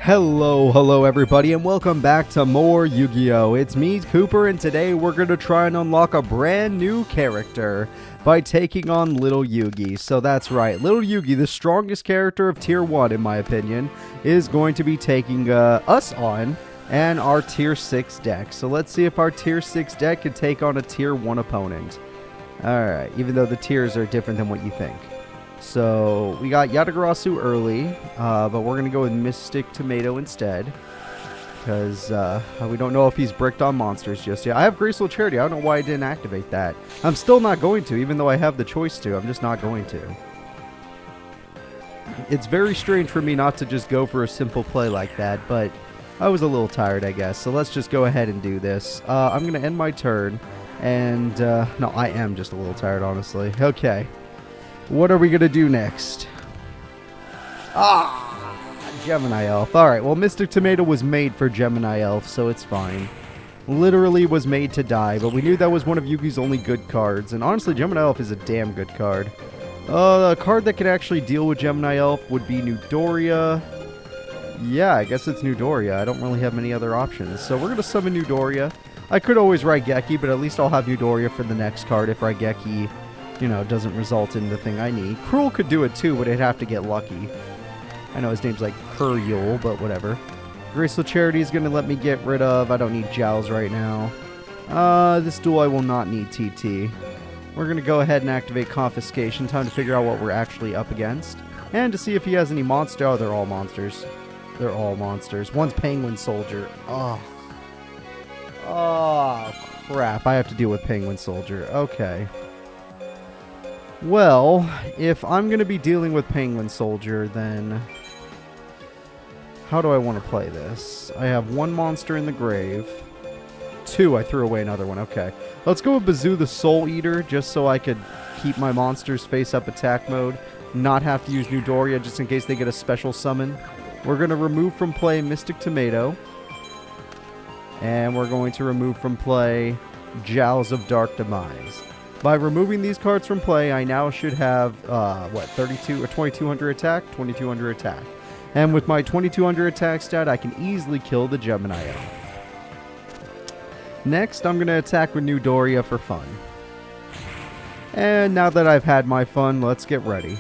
Hello everybody, and welcome back to more Yu-Gi-Oh! It's me, Cooper, and today we're going to try and unlock a brand new character by taking on Little Yugi. So that's right, Little Yugi, the strongest character of Tier 1 in my opinion, is going to be taking us on and our Tier 6 deck. So let's see if our Tier 6 deck can take on a Tier 1 opponent. Alright, even though the tiers are different than what you think. So, we got Yatagarasu early, but we're going to go with Mystic Tomato instead. Because we don't know if he's bricked on monsters just yet. I have Graceful Charity. I don't know why I didn't activate that. I'm still not going to, even though I have the choice to. I'm just not going to. It's very strange for me not to just go for a simple play like that, but I was a little tired, I guess. So let's just go ahead and do this. I'm going to end my turn. And, no, I am just a little tired, honestly. Okay. What are we going to do next? Gemini Elf. Alright, well, Mystic Tomato was made for Gemini Elf, so it's fine. Literally was made to die, but we knew that was one of Yugi's only good cards. And honestly, Gemini Elf is a damn good card. A card that can actually deal with Gemini Elf would be Newdoria. Yeah, I guess it's Newdoria. I don't really have many other options. So we're going to summon Newdoria. I could always Raigeki, but at least I'll have Newdoria for the next card if Raigeki, you know, doesn't result in the thing I need. Cruel could do it too, but it'd have to get lucky. I know his name's like Kuryul, but whatever. Graceful Charity is going to let me get rid of. I don't need Jowls right now. This duel I will not need TT. We're going to go ahead and activate Confiscation. Time to figure out what we're actually up against. And to see if he has any monster. Oh, they're all monsters. They're all monsters. One's Penguin Soldier. Oh, crap. I have to deal with Penguin Soldier. Okay. Well, if I'm going to be dealing with Penguin Soldier, then how do I want to play this? I have one monster in the grave. Two, I threw away another one. Okay. Let's go with Bazoo the Soul Eater, just so I could keep my monsters face-up attack mode. Not have to use Newdoria, just in case they get a special summon. We're going to remove from play Mystic Tomato. And we're going to remove from play Jowls of Dark Demise. By removing these cards from play, I now should have, 32 or 2200 attack? 2200 attack. And with my 2200 attack stat, I can easily kill the Gemini Elf. Next, I'm going to attack with Newdoria for fun. And now that I've had my fun, let's get ready.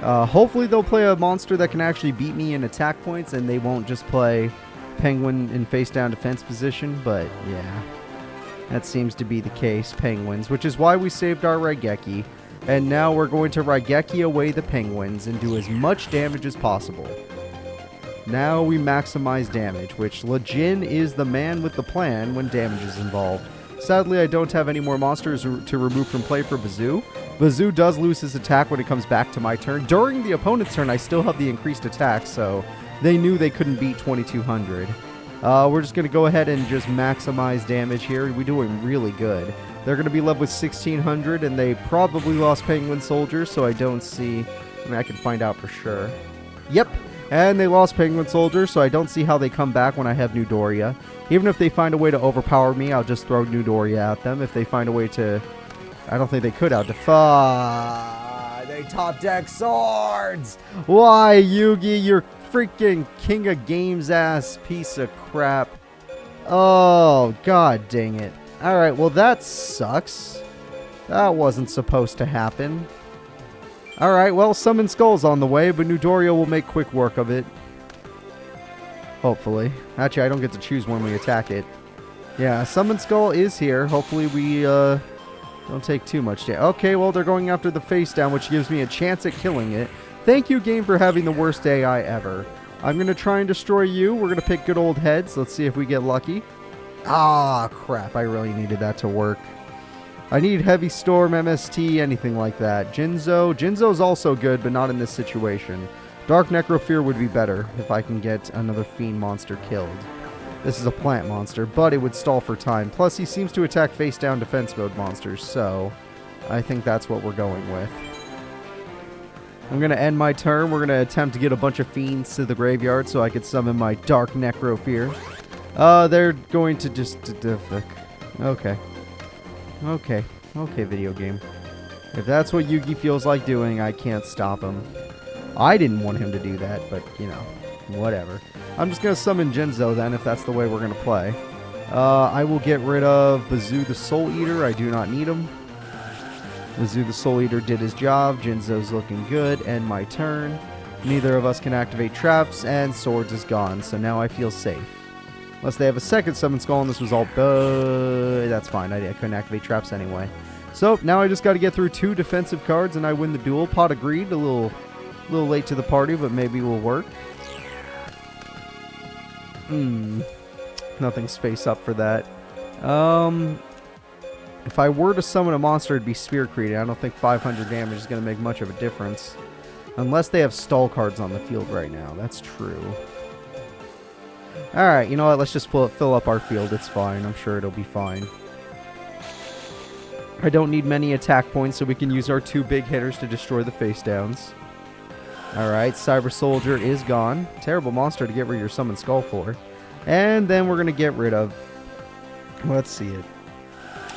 Hopefully they'll play a monster that can actually beat me in attack points, and they won't just play Penguin in face-down defense position, but yeah. That seems to be the case, Penguins, which is why we saved our Raigeki. And now we're going to Raigeki away the Penguins and do as much damage as possible. Now we maximize damage, which Lejin is the man with the plan when damage is involved. Sadly, I don't have any more monsters to remove from play for Bazoo. Bazoo does lose his attack when it comes back to my turn. During the opponent's turn, I still have the increased attack, so they knew they couldn't beat 2200. We're just going to go ahead and just maximize damage here. We're doing really good. They're going to be left with 1600, and they probably lost Penguin Soldier, so I don't see... I mean, I can find out for sure. Yep, and they lost Penguin Soldier, so I don't see how they come back when I have Newdoria. Even if they find a way to overpower me, I'll just throw Newdoria at them. If they find a way to... I don't think they could out-defy. They top deck swords! Why, Yugi? You're freaking king of games ass piece of crap. Oh, god dang it. Alright, well that sucks. That wasn't supposed to happen. Alright, well, Summon Skull's on the way, but Newdoria will make quick work of it. Hopefully. Actually, I don't get to choose when we attack it. Yeah, Summon Skull is here. Hopefully we don't take too much damage. Okay, well, they're going after the face down, which gives me a chance at killing it. Thank you, game, for having the worst AI ever. I'm going to try and destroy you. We're going to pick good old heads. Let's see if we get lucky. Ah, crap. I really needed that to work. I need Heavy Storm, MST, anything like that. Jinzo. Jinzo's also good, but not in this situation. Dark Necrofear would be better if I can get another Fiend monster killed. This is a plant monster, but it would stall for time. Plus, he seems to attack face-down defense mode monsters, so I think that's what we're going with. I'm going to end my turn. We're going to attempt to get a bunch of Fiends to the graveyard so I could summon my Dark Necrofear. They're going to just... Okay. Okay, video game. If that's what Yugi feels like doing, I can't stop him. I didn't want him to do that, but, you know. Whatever. I'm just going to summon Jinzo then, if that's the way we're going to play. I will get rid of Bazoo the Soul Eater. I do not need him. Bazoo the Soul Eater did his job. Jinzo's looking good. End my turn. Neither of us can activate traps, and Swords is gone, so now I feel safe. Unless they have a second Summon Skull, and this was all... that's fine. I couldn't activate traps anyway. So, now I just got to get through 2 defensive cards, and I win the duel. Pot of Greed, a little late to the party, but maybe will work. Nothing's face up for that. If I were to summon a monster, it'd be Spear Created. I don't think 500 damage is going to make much of a difference. Unless they have stall cards on the field right now. That's true. Alright, you know what? Let's just fill up our field. It's fine. I'm sure it'll be fine. I don't need many attack points, so we can use our 2 big hitters to destroy the face downs. Alright, Cyber Soldier is gone. Terrible monster to get rid of your Summon Skull for. And then we're going to get rid of... Let's see it.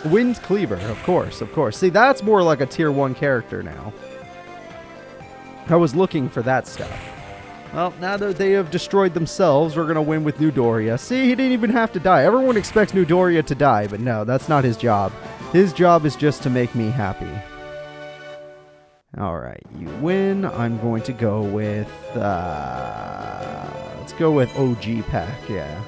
Wind Cleaver, of course, of course. See, that's more like a tier 1 character now. I was looking for that stuff. Well, now that they have destroyed themselves, we're going to win with New Doria. See, he didn't even have to die. Everyone expects New Doria to die, but no, that's not his job. His job is just to make me happy. Alright, you win. I'm going to go with... let's go with OG pack, yeah.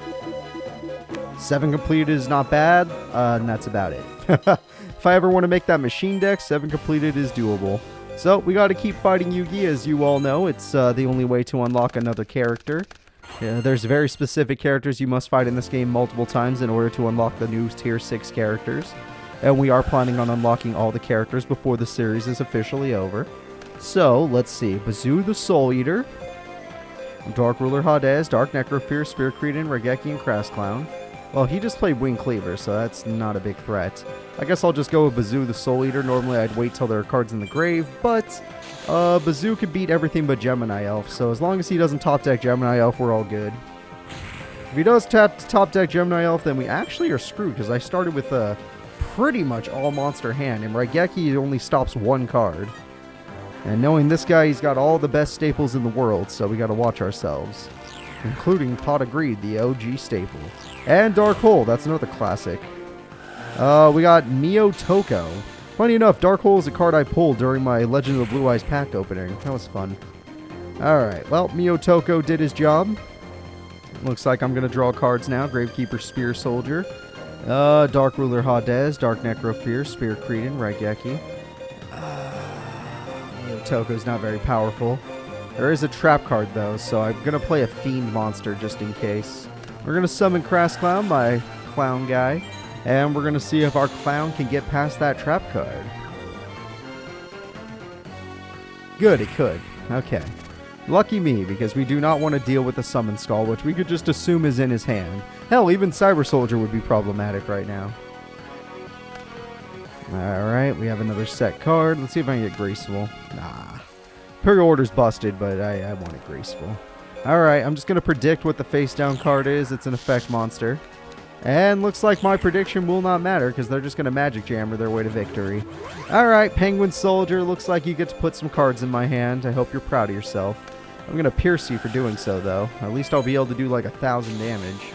7 completed is not bad, and that's about it. If I ever want to make that machine deck, 7 completed is doable. So, we got to keep fighting Yugi, as you all know. It's the only way to unlock another character. There's very specific characters you must fight in this game multiple times in order to unlock the new Tier 6 characters. And we are planning on unlocking all the characters before the series is officially over. So, let's see. Bazoo the Soul Eater. Dark Ruler Hades, Dark Necrofear, Spear Cretin, Regeki, and Crass Clown. Well, he just played Wing Cleaver, so that's not a big threat. I guess I'll just go with Bazoo the Soul Eater. Normally I'd wait till there are cards in the grave, but Bazoo could beat everything but Gemini Elf, so as long as he doesn't top deck Gemini Elf, we're all good. If he does top deck Gemini Elf, then we actually are screwed, because I started with a pretty much all monster hand, and Regeki only stops 1 card. And knowing this guy, he's got all the best staples in the world, so we gotta watch ourselves. Including Pot of Greed, the OG staple. And Dark Hole, that's another classic. We got Mio Toko. Funny enough, Dark Hole is a card I pulled during my Legend of the Blue Eyes pack opening. That was fun. Alright, well, Mio Toko did his job. Looks like I'm going to draw cards now. Gravekeeper Spear Soldier. Dark Ruler Hades, Dark Necrofear, Spear Cretin, Raigeki. Mio Toko's not very powerful. There is a trap card though, so I'm going to play a Fiend monster just in case. We're going to summon Crass Clown, my clown guy, and we're going to see if our clown can get past that trap card. Good, it could. Okay. Lucky me, because we do not want to deal with the Summon Skull, which we could just assume is in his hand. Hell, even Cyber Soldier would be problematic right now. Alright, we have another set card. Let's see if I can get Graceful. Nah. Imperial Order's busted, but I want it Graceful. Alright, I'm just going to predict what the face down card is. It's an effect monster. And looks like my prediction will not matter, because they're just going to Magic Jammer their way to victory. Alright, Penguin Soldier. Looks like you get to put some cards in my hand. I hope you're proud of yourself. I'm going to pierce you for doing so, though. At least I'll be able to do like 1,000 damage.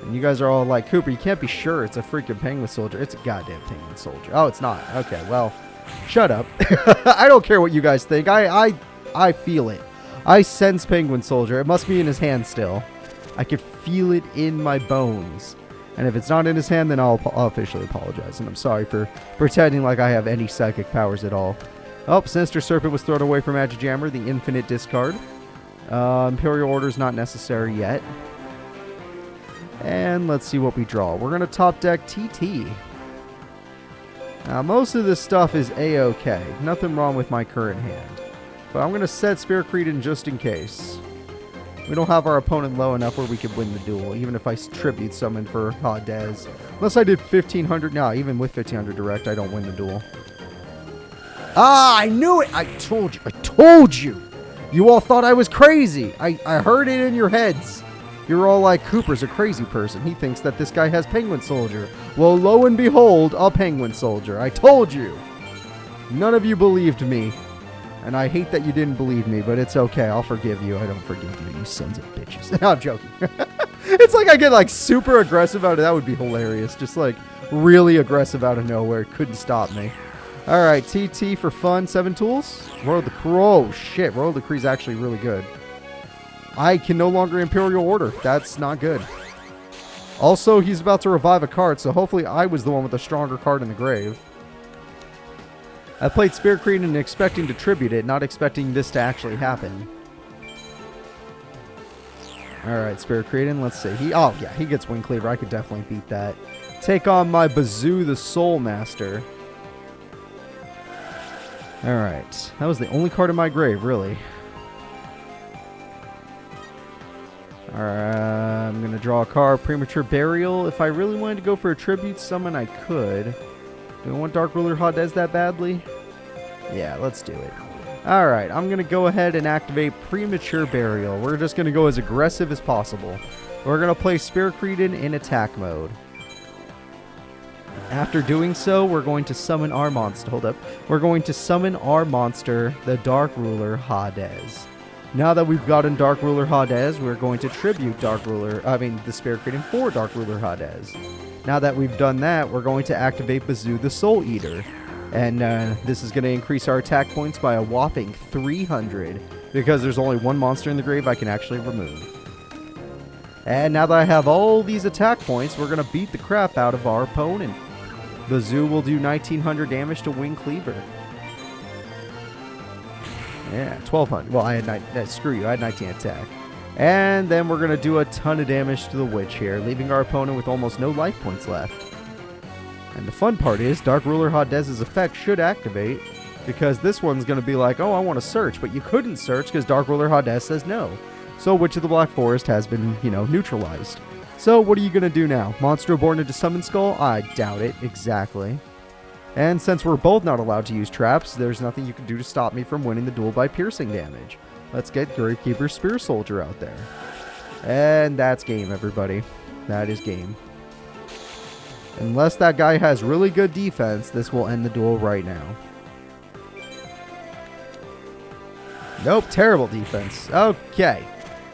And you guys are all like, Cooper, you can't be sure it's a freaking Penguin Soldier. It's a goddamn Penguin Soldier. Oh, it's not. Okay, well, shut up. I don't care what you guys think. I feel it. I sense Penguin Soldier. It must be in his hand still. I can feel it in my bones. And if it's not in his hand, then I'll officially apologize. And I'm sorry for pretending like I have any psychic powers at all. Oh, Sinister Serpent was thrown away from Magic Jammer, the infinite discard. Imperial Order's not necessary yet. And let's see what we draw. We're going to top deck TT. Now, most of this stuff is A-okay. Nothing wrong with my current hand. But I'm going to set Spear Cretin just in case. We don't have our opponent low enough where we could win the duel, even if I tribute summon for Hades. Unless I did 1,500. No, even with 1,500 direct, I don't win the duel. Ah, I knew it! I told you. I told you! You all thought I was crazy. I heard it in your heads. You're all like, Cooper's a crazy person. He thinks that this guy has Penguin Soldier. Well, lo and behold, a Penguin Soldier. I told you. None of you believed me. And I hate that you didn't believe me, but it's okay. I'll forgive you. I don't forgive you, you sons of bitches. No, I'm joking. It's like I get like super aggressive out of that. Would be hilarious. Just like really aggressive out of nowhere. Couldn't stop me. All right, TT for fun. 7 tools. Royal Decree. Oh, shit. Royal Decree is actually really good. I can no longer Imperial Order. That's not good. Also, he's about to revive a card, so hopefully I was the one with the stronger card in the grave. I played Spirit Creed and expecting to tribute it, not expecting this to actually happen. Alright, Spirit Creedon, let's see. Oh, yeah, he gets Wing Cleaver. I could definitely beat that. Take on my Bazoo the Soul Master. Alright, that was the only card in my grave, really. Alright, I'm going to draw a card. Premature Burial. If I really wanted to go for a Tribute Summon, I could. Do I want Dark Ruler Hadez that badly? Yeah, let's do it. Alright, I'm going to go ahead and activate Premature Burial. We're just going to go as aggressive as possible. We're going to play Spirit Creedon in attack mode. After doing so, we're going to summon our monster. Hold up. We're going to summon our monster, the Dark Ruler Hadez. Now that we've gotten Dark Ruler Hadez, we're going to tribute the Spirit Creedon for Dark Ruler Hadez. Now that we've done that, we're going to activate Bazoo the Soul Eater. And this is going to increase our attack points by a whopping 300. Because there's only one monster in the grave I can actually remove. And now that I have all these attack points, we're going to beat the crap out of our opponent. Bazoo will do 1900 damage to Wing Cleaver. Yeah, 1200. Well, I had screw you. I had 19 attack. And then we're going to do a ton of damage to the Witch here, leaving our opponent with almost no life points left. And the fun part is, Dark Ruler Hadez's effect should activate, because this one's going to be like, oh, I want to search, but you couldn't search because Dark Ruler Hadez says no. So Witch of the Black Forest has been, neutralized. So what are you going to do now? Monster born into Summon Skull? I doubt it, exactly. And since we're both not allowed to use traps, there's nothing you can do to stop me from winning the duel by piercing damage. Let's get Gravekeeper Spear Soldier out there. And that's game, everybody. That is game. Unless that guy has really good defense, this will end the duel right now. Nope, terrible defense. Okay.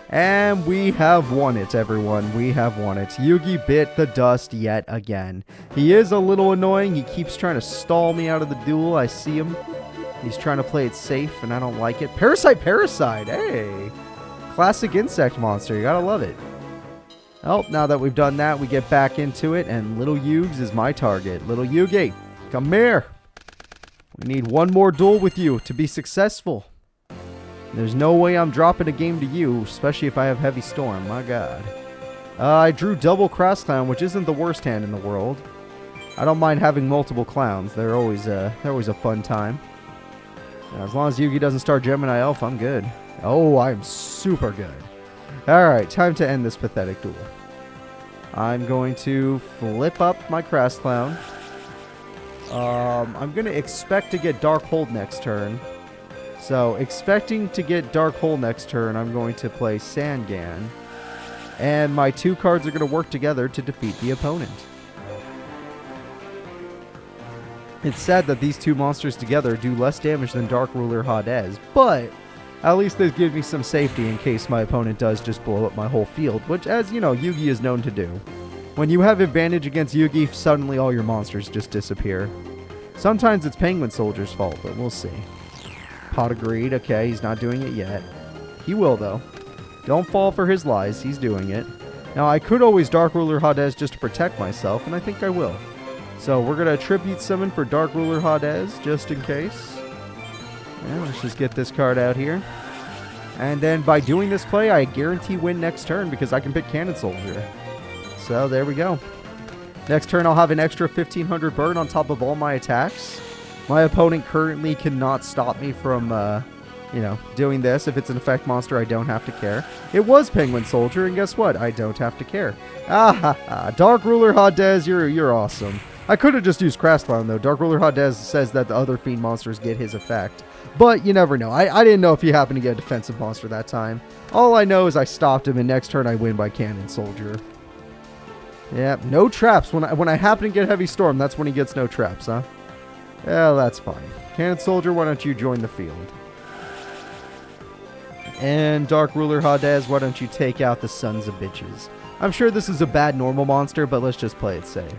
And we have won it, everyone. We have won it. Yugi bit the dust yet again. He is a little annoying. He keeps trying to stall me out of the duel. I see him. He's trying to play it safe, and I don't like it. Parasite! Hey! Classic insect monster. You gotta love it. Oh, now that we've done that, we get back into it, and Little Yugs is my target. Little Yugi, come here. We need one more duel with you to be successful. There's no way I'm dropping a game to you, especially if I have Heavy Storm. My God. I drew double Crass Clown, which isn't the worst hand in the world. I don't mind having multiple clowns. They're always a fun time. As long as Yugi doesn't start Gemini Elf, I'm good. Oh, I'm super good. Alright, time to end this pathetic duel. I'm going to flip up my Crass Clown. I'm going to expect to get Dark Hold next turn. So, expecting to get Dark Hole next turn, I'm going to play Sangan. And my 2 cards are going to work together to defeat the opponent. It's sad that these 2 monsters together do less damage than Dark Ruler Hadez, but at least they give me some safety in case my opponent does just blow up my whole field, which, as you know, Yugi is known to do. When you have advantage against Yugi, suddenly all your monsters just disappear. Sometimes it's Penguin Soldier's fault, but we'll see. Pot of Greed, okay, he's not doing it yet. He will, though. Don't fall for his lies, he's doing it. Now, I could always Dark Ruler Hadez just to protect myself, and I think I will. So, we're going to Tribute Summon for Dark Ruler Hadez, just in case. Yeah, let's just get this card out here. And then, by doing this play, I guarantee win next turn, because I can pick Cannon Soldier. So, there we go. Next turn, I'll have an extra 1500 burn on top of all my attacks. My opponent currently cannot stop me from, doing this. If it's an effect monster, I don't have to care. It was Penguin Soldier, and guess what? I don't have to care. Dark Ruler Hadez, you're awesome. I could have just used Crass Clown, though. Dark Ruler Hadez says that the other Fiend monsters get his effect. But you never know. I didn't know if he happened to get a defensive monster that time. All I know is I stopped him, and next turn I win by Cannon Soldier. Yep, no traps. When I happen to get Heavy Storm, that's when he gets no traps, huh? Yeah, that's fine. Cannon Soldier, why don't you join the field? And Dark Ruler Hades, why don't you take out the sons of bitches? I'm sure this is a bad normal monster, but let's just play it safe.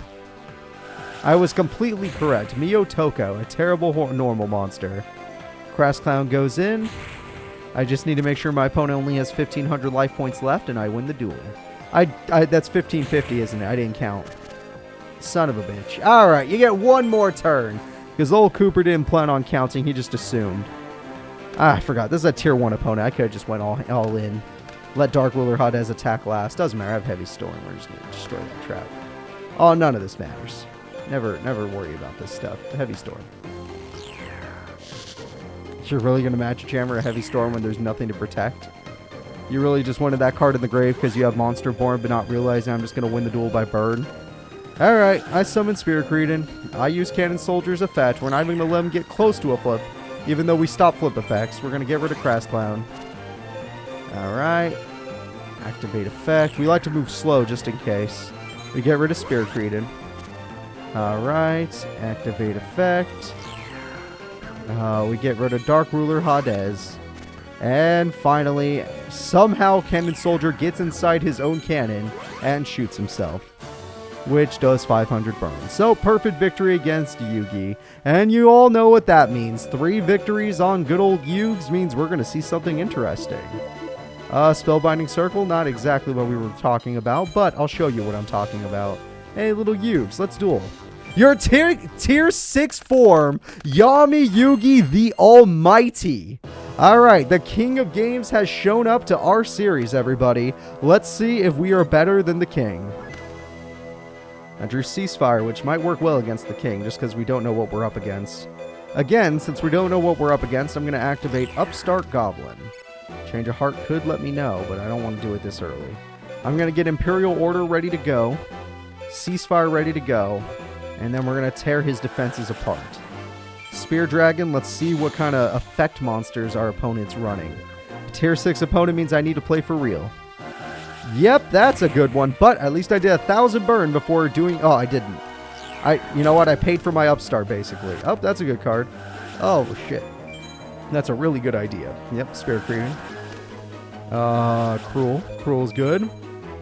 I was completely correct. Mio Toko, a terrible normal monster. Crass Clown goes in. I just need to make sure my opponent only has 1,500 life points left, and I win the duel. That's 1,550, isn't it? I didn't count. Son of a bitch. All right, you get one more turn. Because old Cooper didn't plan on counting. He just assumed. I forgot. This is a tier 1 opponent. I could have just went all in. Let Dark Ruler Hades attack last. Doesn't matter. I have Heavy Storm. We're just going to destroy that trap. Oh, none of this matters. Never worry about this stuff. The Heavy Storm. You're really going to Magic Hammer a Heavy Storm when there's nothing to protect? You really just wanted that card in the grave because you have Monster Born, but not realizing I'm just going to win the duel by burn? Alright, I summon Spirit Creedon. I use Cannon Soldier's effect. We're not even going to let him get close to a flip. Even though we stop flip effects, we're going to get rid of Crass Clown. Alright. Activate effect. We like to move slow just in case. We get rid of Spirit Creedon. Alright. Activate effect. We get rid of Dark Ruler Hades. And finally, somehow Cannon Soldier gets inside his own cannon and shoots himself, which does 500 burn. So, perfect victory against Yugi. And you all know what that means. 3 victories on good old Yugs means we're going to see something interesting. Spellbinding Circle, not exactly what we were talking about, but I'll show you what I'm talking about. Hey, little Yugs, let's duel. Your tier 6 form, Yami Yugi the Almighty. Alright, the King of Games has shown up to our series, everybody. Let's see if we are better than the King. I drew Ceasefire, which might work well against the King, just because we don't know what we're up against. Again, since we don't know what we're up against, I'm going to activate Upstart Goblin. Change of Heart could let me know, but I don't want to do it this early. I'm going to get Imperial Order ready to go, Ceasefire ready to go, and then we're going to tear his defenses apart. Spear Dragon, let's see what kind of effect monsters our opponent's running. Tier 6 opponent means I need to play for real. Yep, that's a good one, but at least I did 1,000 burn before doing... Oh, I didn't. You know what? I paid for my Upstart, basically. Oh, that's a good card. Oh, shit. That's a really good idea. Yep, Spirit Creedon. Cruel. Cruel's good.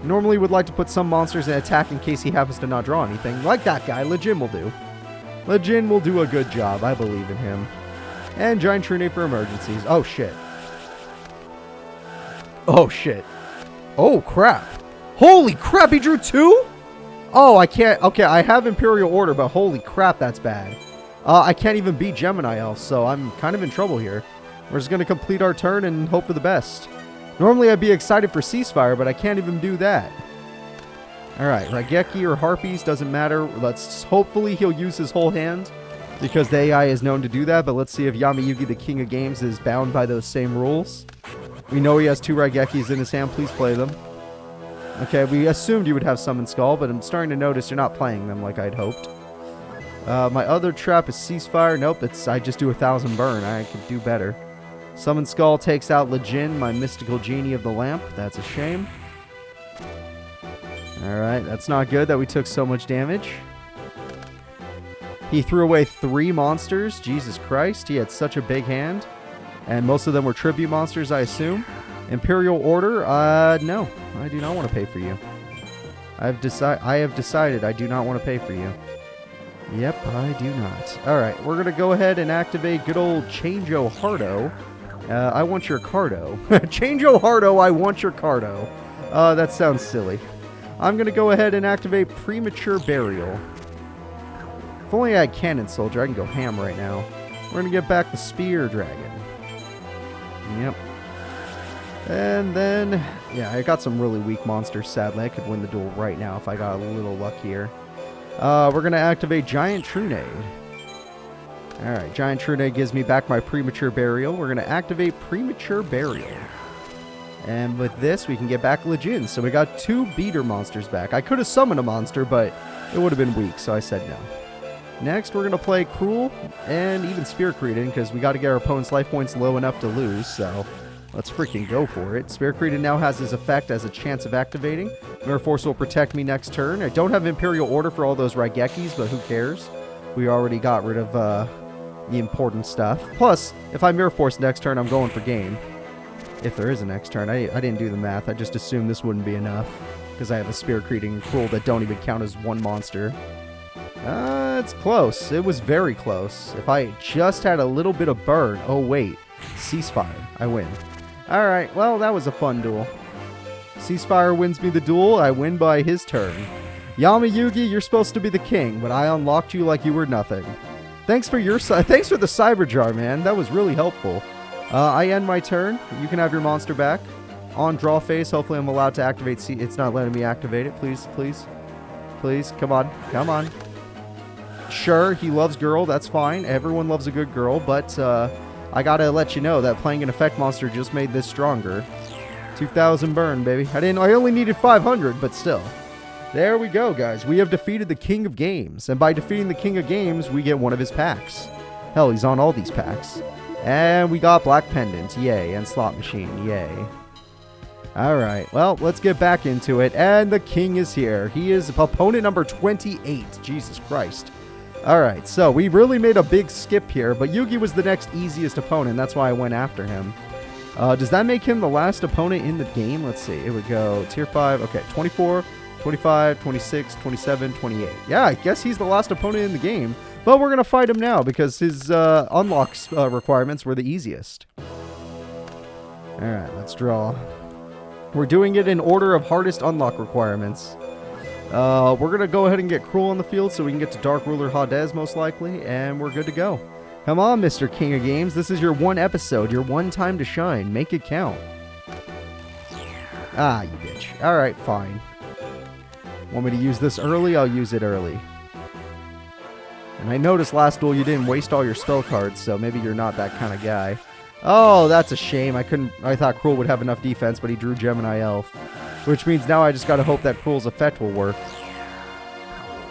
Normally would like to put some monsters in attack in case he happens to not draw anything. Like that guy. Lejin will do. Lejin will do a good job. I believe in him. And Giant Trunade for emergencies. Oh, shit. Oh, shit. Oh, crap. Holy crap, he drew 2? Oh, I can't. Okay, I have Imperial Order, but holy crap, that's bad. I can't even beat Gemini Elf, so I'm kind of in trouble here. We're just going to complete our turn and hope for the best. Normally, I'd be excited for Ceasefire, but I can't even do that. Alright, Raigeki or Harpies, doesn't matter. Hopefully he'll use his whole hand, because the AI is known to do that, but let's see if Yami Yugi, the King of Games, is bound by those same rules. We know he has 2 Raigekis in his hand. Please play them. Okay, we assumed you would have Summon Skull, but I'm starting to notice you're not playing them like I'd hoped. My other trap is Ceasefire. Nope, I just do 1,000 burn. I could do better. Summon Skull takes out Lejin, my mystical genie of the lamp. That's a shame. Alright, that's not good that we took so much damage. He threw away 3 monsters. Jesus Christ, he had such a big hand. And most of them were tribute monsters, I assume. Imperial Order? No. I do not want to pay for you. I have decided I do not want to pay for you. Yep, I do not. Alright, we're going to go ahead and activate good old Changeo Hardo. I want your Cardo. Changeo Hardo, I want your Cardo. That sounds silly. I'm going to go ahead and activate Premature Burial. If only I had Cannon Soldier, I can go ham right now. We're going to get back the Spear Dragon. Yep. And then, yeah, I got some really weak monsters, sadly. I could win the duel right now if I got a little luck here. We're going to activate Giant Trunade. Alright, Giant Trunade gives me back my Premature Burial. We're going to activate Premature Burial. And with this, we can get back Lejin. So we got 2 beater monsters back. I could have summoned a monster, but it would have been weak, so I said no. Next, we're going to play Cruel and even Spirit Creedon, because we got to get our opponent's life points low enough to lose, so let's freaking go for it. Spirit Creedon now has his effect as a chance of activating. Mirror Force will protect me next turn. I don't have Imperial Order for all those Raigekis, but who cares? We already got rid of the important stuff. Plus, if I Mirror Force next turn, I'm going for game. If there is a next turn. I didn't do the math. I just assumed this wouldn't be enough. Because I have a Spirit Creating and Cruel that don't even count as one monster. It's close. It was very close. If I just had a little bit of burn. Oh, wait. Ceasefire. I win. Alright, well, that was a fun duel. Ceasefire wins me the duel. I win by his turn. Yami Yugi, you're supposed to be the king, but I unlocked you like you were nothing. Thanks for the Cyber Jar, man. That was really helpful. I end my turn. You can have your monster back. On draw phase, hopefully I'm allowed to activate It's not letting me activate it. Please, please. Please, come on. Come on. Sure, he loves girl. That's fine. Everyone loves a good girl, but I gotta let you know that playing an effect monster just made this stronger. 2,000 burn, baby. I only needed 500, but still. There we go, guys. We have defeated the King of Games. And by defeating the King of Games, we get one of his packs. Hell, he's on all these packs. And we got Black Pendant. Yay. And Slot Machine. Yay. Alright. Well, let's get back into it. And the King is here. He is opponent number 28. Jesus Christ. Alright. So, we really made a big skip here. But Yugi was the next easiest opponent. That's why I went after him. Does that make him the last opponent in the game? Let's see. It would go tier 5. Okay. 24. 25, 26, 27, 28. Yeah, I guess he's the last opponent in the game. But we're going to fight him now because his unlock requirements were the easiest. Alright, let's draw. We're doing it in order of hardest unlock requirements. We're going to go ahead and get Cruel on the field so we can get to Dark Ruler Hades most likely. And we're good to go. Come on, Mr. King of Games. This is your one episode. Your one time to shine. Make it count. Ah, you bitch. Alright, fine. Want me to use this early? I'll use it early. And I noticed last duel you didn't waste all your spell cards, so maybe you're not that kind of guy. Oh, that's a shame. I thought Cruel would have enough defense, but he drew Gemini Elf. Which means now I just gotta hope that Cruel's effect will work.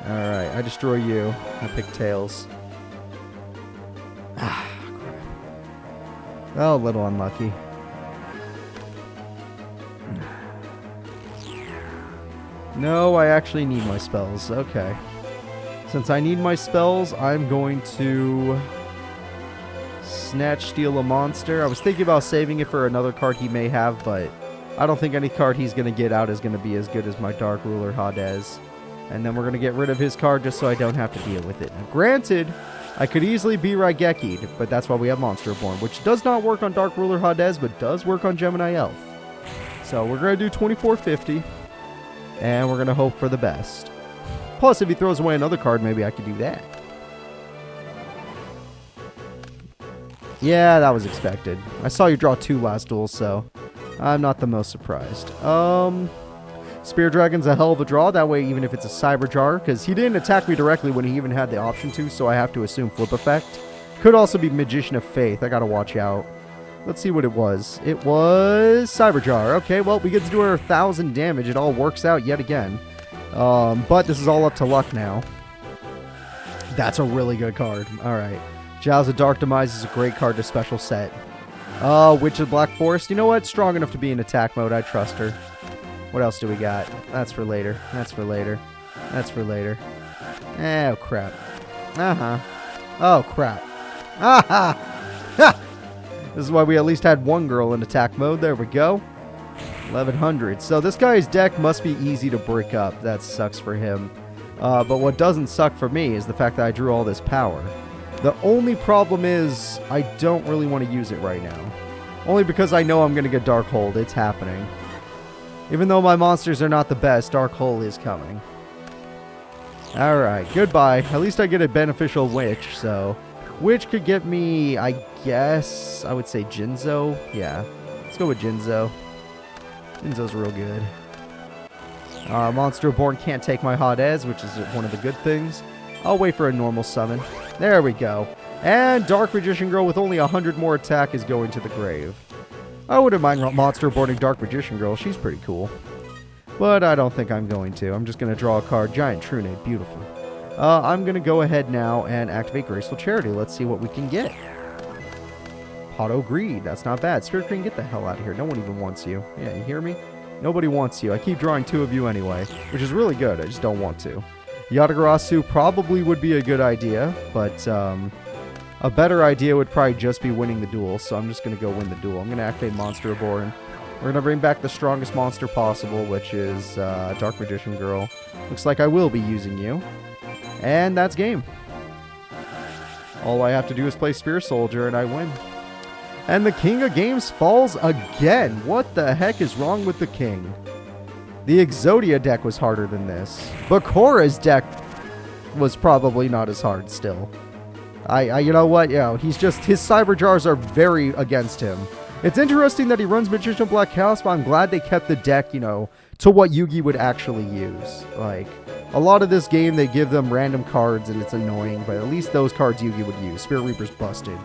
Alright, I destroy you. I pick Tails. Ah, crap. Oh, a little unlucky. No, I actually need my spells. Okay. Since I need my spells, I'm going to Snatch Steal a Monster. I was thinking about saving it for another card he may have, but I don't think any card he's going to get out is going to be as good as my Dark Ruler Hades. And then we're going to get rid of his card just so I don't have to deal with it. Now, granted, I could easily be Raigeki'd, but that's why we have Monster Born, which does not work on Dark Ruler Hades, but does work on Gemini Elf. So we're going to do 2450. And we're going to hope for the best. Plus, if he throws away another card, maybe I could do that. Yeah, that was expected. I saw you draw 2 last duel, so I'm not the most surprised. Spear Dragon's a hell of a draw. That way, even if it's a Cyber Jar, because he didn't attack me directly when he even had the option to, so I have to assume Flip Effect. Could also be Magician of Faith. I got to watch out. Let's see what it was. It was Cyber Jar. Okay, well, we get to do our 1,000 damage. It all works out yet again. But this is all up to luck now. That's a really good card. All right. Jaws of Dark Demise is a great card to special set. Witch of Black Forest. You know what? Strong enough to be in attack mode. I trust her. What else do we got? That's for later. That's for later. That's for later. Oh, crap. Uh-huh. Oh, crap. Aha! Ha! This is why we at least had one girl in attack mode. There we go. 1100. So this guy's deck must be easy to break up. That sucks for him. But what doesn't suck for me is the fact that I drew all this power. The only problem is I don't really want to use it right now. Only because I know I'm going to get Dark Hold. It's happening. Even though my monsters are not the best, Dark Hold is coming. Alright, goodbye. At least I get a beneficial Witch, so... Which could get me, I guess, I would say Jinzo. Yeah, let's go with Jinzo. Jinzo's real good. Monster Born can't take my Hades, which is one of the good things. I'll wait for a normal summon. There we go. And Dark Magician Girl with only 100 more attack is going to the grave. I wouldn't mind Monster Borning Dark Magician Girl. She's pretty cool. But I don't think I'm going to. I'm just going to draw a card. Giant Trunade. Beautiful. I'm going to go ahead now and activate Graceful Charity. Let's see what we can get. Auto Greed. That's not bad. Spirit Queen, get the hell out of here. No one even wants you. Yeah, you hear me? Nobody wants you. I keep drawing 2 of you anyway, which is really good. I just don't want to. Yatagarasu probably would be a good idea, but A better idea would probably just be winning the duel, so I'm just going to go win the duel. I'm going to activate Monster Reborn. We're going to bring back the strongest monster possible, which is Dark Magician Girl. Looks like I will be using you. And that's game. All I have to do is play Spear Soldier, and I win. And the King of Games falls again. What the heck is wrong with the King? The Exodia deck was harder than this. Bakura's deck was probably not as hard still. You know what? Yeah, he's just, his Cyber Jars are very against him. It's interesting that he runs Magician Black Chaos, but I'm glad they kept the deck, you know, to what Yugi would actually use. Like, a lot of this game, they give them random cards, and it's annoying, but at least those cards Yugi would use. Spirit Reaper's busted.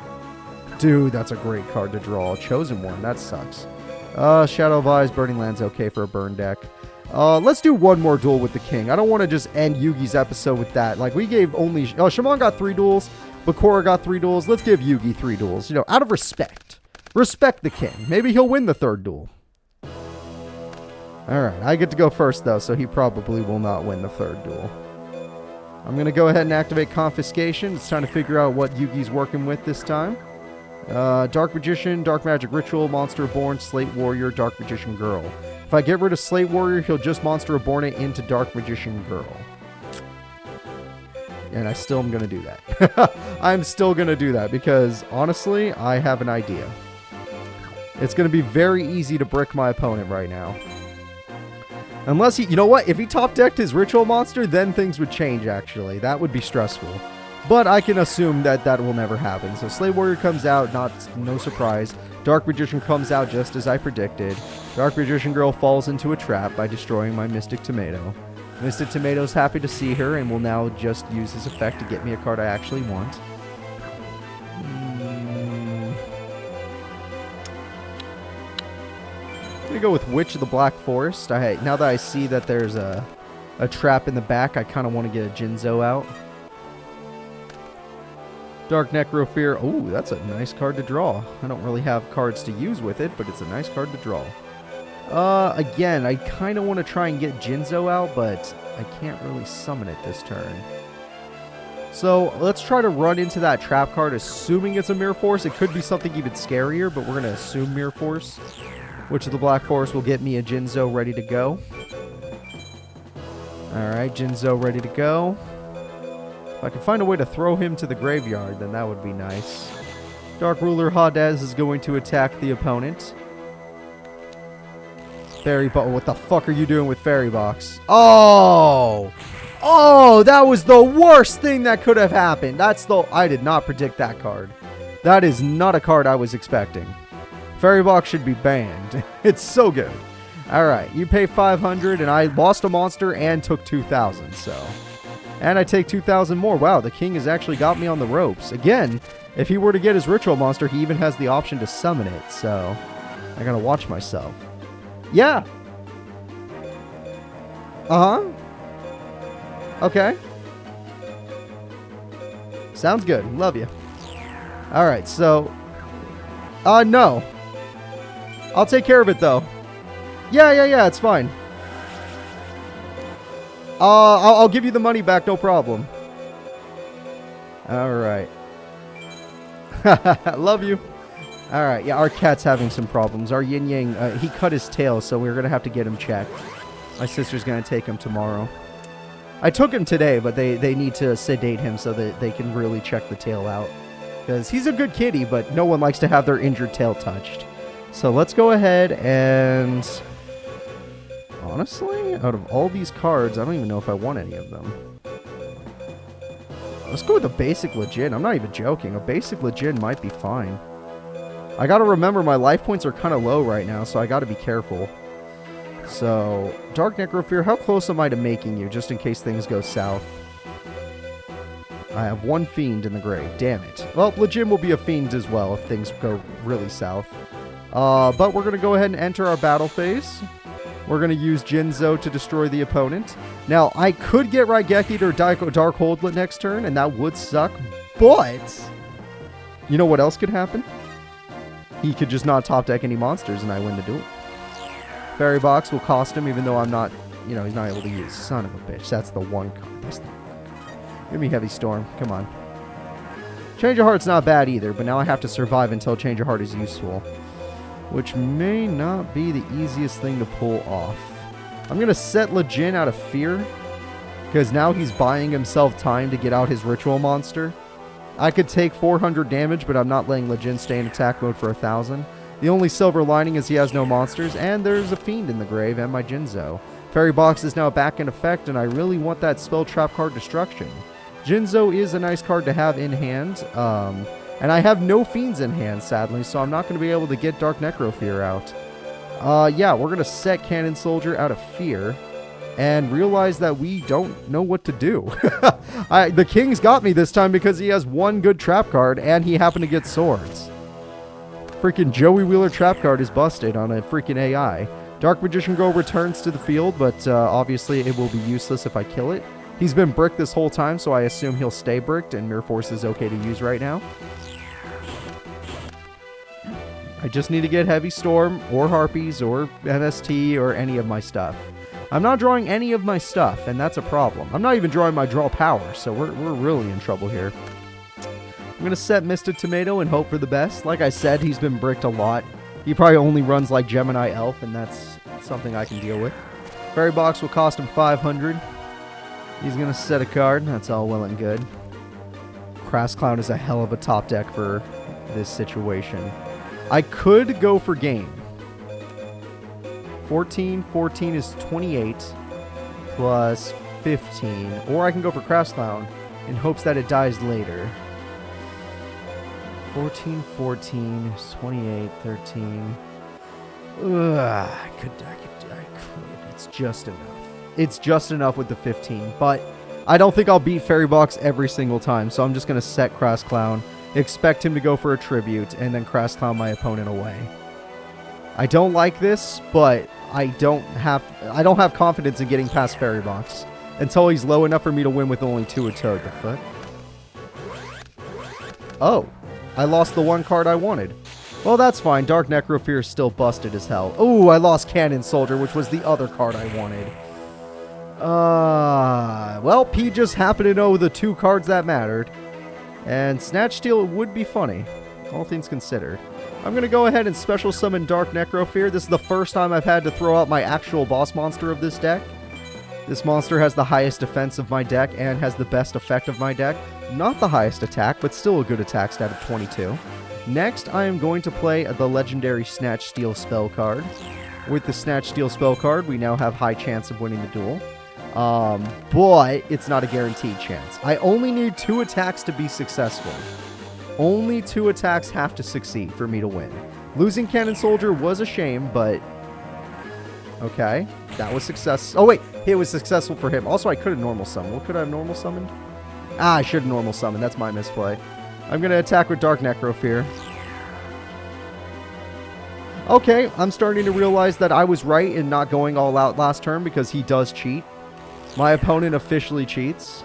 Dude, that's a great card to draw. Chosen One, that sucks. Shadow of Eyes, Burning Land's okay for a burn deck. Let's do one more duel with the King. I don't want to just end Yugi's episode with that. Like, we gave only... Shimon got 3 duels. Bakura got 3 duels. Let's give Yugi 3 duels. You know, out of respect. Respect the King. Maybe he'll win the 3rd duel. Alright, I get to go first, though, so he probably will not win the 3rd duel. I'm going to go ahead and activate Confiscation. It's time to figure out what Yugi's working with this time. Dark Magician, Dark Magic Ritual, Monster Reborn, Slate Warrior, Dark Magician Girl. If I get rid of Slate Warrior, he'll just Monster Reborn it into Dark Magician Girl. And I still am going to do that. I'm still going to do that because, honestly, I have an idea. It's going to be very easy to brick my opponent right now. Unless he... You know what? If he top-decked his Ritual Monster, then things would change, actually. That would be stressful. But I can assume that that will never happen. So Slate Warrior comes out, no surprise. Dark Magician comes out just as I predicted. Dark Magician Girl falls into a trap by destroying my Mystic Tomato. Mystic Tomato's happy to see her and will now just use his effect to get me a card I actually want. I'm going to go with Witch of the Black Forest. Now that I see that there's a trap in the back, I kind of want to get a Jinzo out. Dark Necrofear. Oh, that's a nice card to draw. I don't really have cards to use with it, but it's a nice card to draw. Again, I kind of want to try and get Jinzo out, but I can't really summon it this turn. So, let's try to run into that trap card, assuming it's a Mirror Force. It could be something even scarier, but we're going to assume Mirror Force. Witch of the Black Forest will get me a Jinzo ready to go. Alright, Jinzo ready to go. If I can find a way to throw him to the graveyard, then that would be nice. Dark Ruler Hadez is going to attack the opponent. Fairy Box. What the fuck are you doing with Fairy Box? Oh! Oh, that was the worst thing that could have happened. I did not predict that card. That is not a card I was expecting. Fairy Box should be banned. It's so good. Alright, you pay 500 and I lost a monster and took 2,000, so... And I take 2,000 more. Wow, the King has actually got me on the ropes. Again, if he were to get his Ritual Monster, he even has the option to summon it, so... I gotta watch myself. Yeah. Uh-huh. Okay. Sounds good. Love you. Alright, so... no. I'll take care of it, though. Yeah, it's fine. I'll give you the money back, no problem. Alright. Love you. Alright, yeah, our cat's having some problems. Our yin-yang, he cut his tail, so we're going to have to get him checked. My sister's going to take him tomorrow. I took him today, but they need to sedate him so that they can really check the tail out. Because he's a good kitty, but no one likes to have their injured tail touched. So let's go ahead and... Honestly, out of all these cards, I don't even know if I want any of them. Let's go with a basic Legend. I'm not even joking. A basic Legend might be fine. I gotta remember my life points are kind of low right now, so I gotta be careful. So, Dark Necrofear, how close am I to making you, just in case things go south? I have 1 Fiend in the grave. Damn it. Well, Legend will be a Fiend as well if things go really south. But we're gonna go ahead and enter our battle phase. We're going to use Jinzo to destroy the opponent. Now, I could get Raigeki or Dark Holdlet next turn, and that would suck. But, you know what else could happen? He could just not top deck any monsters, and I win the duel. Fairy Box will cost him, even though I'm not, you know, he's not able to use. Son of a bitch. That's the one card. That's the one card. Give me Heavy Storm. Come on. Change of Heart's not bad either, but now I have to survive until Change of Heart is useful, which may not be the easiest thing to pull off. I'm going to set Lejin out of fear, because now he's buying himself time to get out his ritual monster. I could take 400 damage, but I'm not letting Lejin stay in attack mode for 1,000. The only silver lining is he has no monsters, and there's a Fiend in the grave and my Jinzo. Fairy Box is now back in effect, and I really want that Spell Trap card Destruction. Jinzo is a nice card to have in hand, and I have no Fiends in hand, sadly, so I'm not going to be able to get Dark Necrofear out. Yeah, we're going to set Cannon Soldier out of fear, and realize that we don't know what to do. The King's got me this time because he has one good trap card, and he happened to get swords. Freaking Joey Wheeler trap card is busted on a freaking AI. Dark Magician Girl returns to the field, but obviously it will be useless if I kill it. He's been bricked this whole time, so I assume he'll stay bricked, and Mirror Force is okay to use right now. I just need to get Heavy Storm, or Harpies, or MST, or any of my stuff. I'm not drawing any of my stuff, and that's a problem. I'm not even drawing my draw power, so we're really in trouble here. I'm going to set Misted Tomato and hope for the best. Like I said, he's been bricked a lot. He probably only runs like Gemini Elf, and that's something I can deal with. Fairy Box will cost him 500. He's going to set a card. That's all well and good. Crass Clown is a hell of a top deck for this situation. I could go for game. 14 is 28 plus 15. Or I can go for Crass Clown in hopes that it dies later. 14, 28, 13. I could. It's just enough. It's just enough with the 15, but I don't think I'll beat Fairy Box every single time, so I'm just going to set Crass Clown, expect him to go for a tribute, and then Crass Clown my opponent away. I don't like this, but I don't have confidence in getting past Fairy Box until he's low enough for me to win with only 2 a turn. The fuck? Oh. I lost the one card I wanted. Well, that's fine. Dark Necrofear is still busted as hell. Oh, I lost Cannon Soldier, which was the other card I wanted. Well, P just happened to know the 2 cards that mattered. And Snatch Steal would be funny, all things considered. I'm going to go ahead and special summon Dark Necrofear. This is the first time I've had to throw out my actual boss monster of this deck. This monster has the highest defense of my deck and has the best effect of my deck. Not the highest attack, but still a good attack stat of 22. Next, I am going to play the legendary Snatch Steal spell card. With the Snatch Steal spell card, we now have high chance of winning the duel. But it's not a guaranteed chance. I only need 2 attacks to be successful. Only 2 attacks have to succeed for me to win. Losing Cannon Soldier was a shame, but... Okay, that was success. Oh, wait, it was successful for him. Also, I could have normal summoned. What could I have normal summoned? I should have normal summoned. That's my misplay. I'm going to attack with Dark Necrofear. Okay, I'm starting to realize that I was right in not going all out last turn because he does cheat. My opponent officially cheats.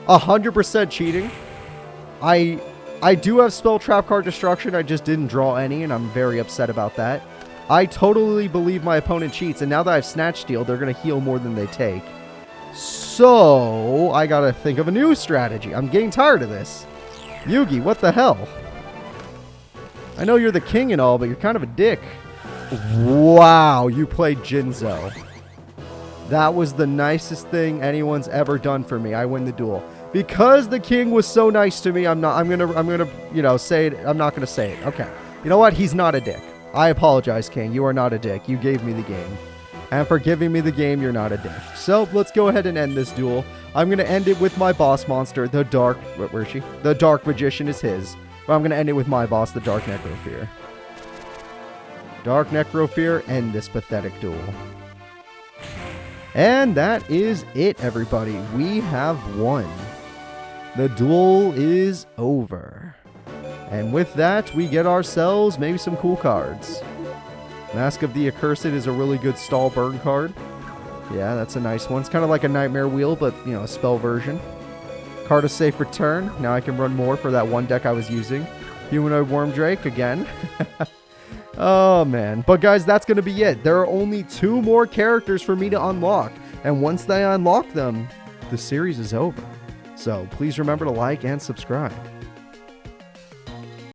100% cheating. I do have Spell Trap card Destruction. I just didn't draw any, and I'm very upset about that. I totally believe my opponent cheats, and now that I have Snatch Steal, they're going to heal more than they take. So, I gotta think of a new strategy. I'm getting tired of this. Yugi, what the hell? I know you're the king and all, but you're kind of a dick. Wow, you played Jinzo. That was the nicest thing anyone's ever done for me. I win the duel. Because the king was so nice to me, I'm gonna, you know, say it. I'm not gonna say it. Okay. You know what? He's not a dick. I apologize, King. You are not a dick. You gave me the game. And for giving me the game, you're not a dick. So, let's go ahead and end this duel. I'm going to end it with my boss monster, the Dark... Where is she? The Dark Magician is his. But I'm going to end it with my boss, the Dark Necrofear. Dark Necrofear, end this pathetic duel. And that is it, everybody. We have won. The duel is over. And with that, we get ourselves maybe some cool cards. Mask of the Accursed is a really good stall burn card. Yeah, that's a nice one. It's kind of like a Nightmare Wheel, but, you know, a spell version. Card of Safe Return. Now I can run more for that one deck I was using. Humanoid Wormdrake again. Oh, man. But, guys, that's going to be it. There are only 2 more characters for me to unlock. And once they unlock them, the series is over. So, please remember to like and subscribe.